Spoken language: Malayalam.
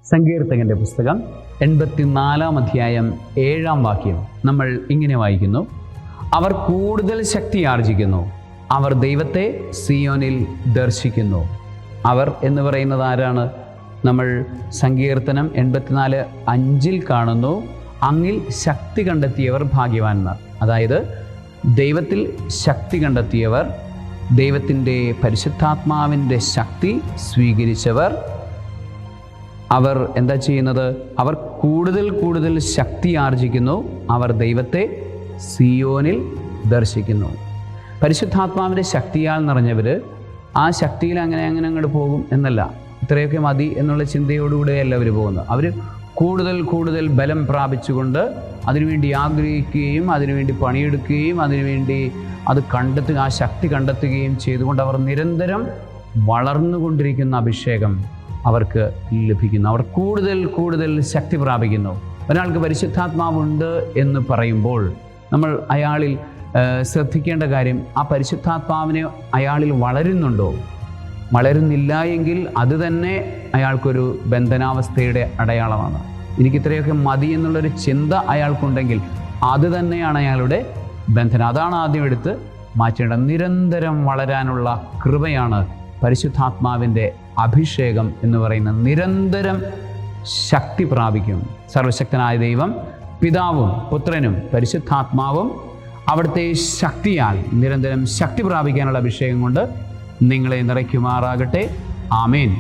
സങ്കീർത്തകന്റെ പുസ്തകം 84 അധ്യായം 7 വാക്യം നമ്മൾ ഇങ്ങനെ വായിക്കുന്നു: അവർ കൂടുതൽ ശക്തി ആർജിക്കുന്നു, അവർ ദൈവത്തെ സിയോനിൽ ദർശിക്കുന്നു. അവർ എന്ന് പറയുന്നത് ആരാണ്? നമ്മൾ സങ്കീർത്തനം 84:5 കാണുന്നു: അങ്ങിൽ ശക്തി കണ്ടെത്തിയവർ ഭാഗ്യവാന്മാർ. അതായത് ദൈവത്തിൽ ശക്തി കണ്ടെത്തിയവർ, ദൈവത്തിൻ്റെ പരിശുദ്ധാത്മാവിൻ്റെ ശക്തി സ്വീകരിച്ചവർ, അവർ എന്താ ചെയ്യുന്നത്? അവർ കൂടുതൽ ശക്തി ആർജിക്കുന്നു, അവർ ദൈവത്തെ സിയോനിൽ ദർശിക്കുന്നു. പരിശുദ്ധാത്മാവിൻ്റെ ശക്തിയാൽ നിറഞ്ഞവർ ആ ശക്തിയിൽ അങ്ങനെ അങ്ങോട്ട് പോകും എന്നല്ല, ഇത്രയൊക്കെ മതി എന്നുള്ള ചിന്തയോടുകൂടെയല്ല അവർ പോകുന്നത്. അവർ കൂടുതൽ ബലം പ്രാപിച്ചുകൊണ്ട് അതിനുവേണ്ടി ആഗ്രഹിക്കുകയും അതിനുവേണ്ടി പണിയെടുക്കുകയും അതിനുവേണ്ടി അത് കണ്ടെത്തുക, ആ ശക്തി കണ്ടെത്തുകയും ചെയ്തുകൊണ്ട് അവർ നിരന്തരം വളർന്നുകൊണ്ടിരിക്കുന്ന അഭിഷേകം അവർക്ക് ലഭിക്കുന്നു. അവർ കൂടുതൽ ശക്തി പ്രാപിക്കുന്നു. ഒരാൾക്ക് പരിശുദ്ധാത്മാവുണ്ട് എന്ന് പറയുമ്പോൾ നമ്മൾ അയാളിൽ ശ്രദ്ധിക്കേണ്ട കാര്യം, ആ പരിശുദ്ധാത്മാവിനെ അയാളിൽ വളരുന്നുണ്ടോ? വളരുന്നില്ല എങ്കിൽ അത് തന്നെ അയാൾക്കൊരു ബന്ധനാവസ്ഥയുടെ അടയാളമാണ്. എനിക്കിത്രയൊക്കെ മതി എന്നുള്ളൊരു ചിന്ത അയാൾക്കുണ്ടെങ്കിൽ അത് തന്നെയാണ് അയാളുടെ ബന്ധനം. അതാണ് ആദ്യം എടുത്ത് മാറ്റേണ്ടത്. നിരന്തരം വളരാനുള്ള കൃപയാണ് പരിശുദ്ധാത്മാവിൻ്റെ അഭിഷേകം എന്ന് പറയുന്നത്. നിരന്തരം ശക്തി പ്രാപിക്കും. സർവശക്തനായ ദൈവം, പിതാവും പുത്രനും പരിശുദ്ധാത്മാവും അവിടുത്തെ ശക്തിയാൽ നിരന്തരം ശക്തി പ്രാപിക്കാനുള്ള അഭിഷേകം കൊണ്ട് നിങ്ങളെ നിറയ്ക്കുമാറാകട്ടെ. ആമേൻ.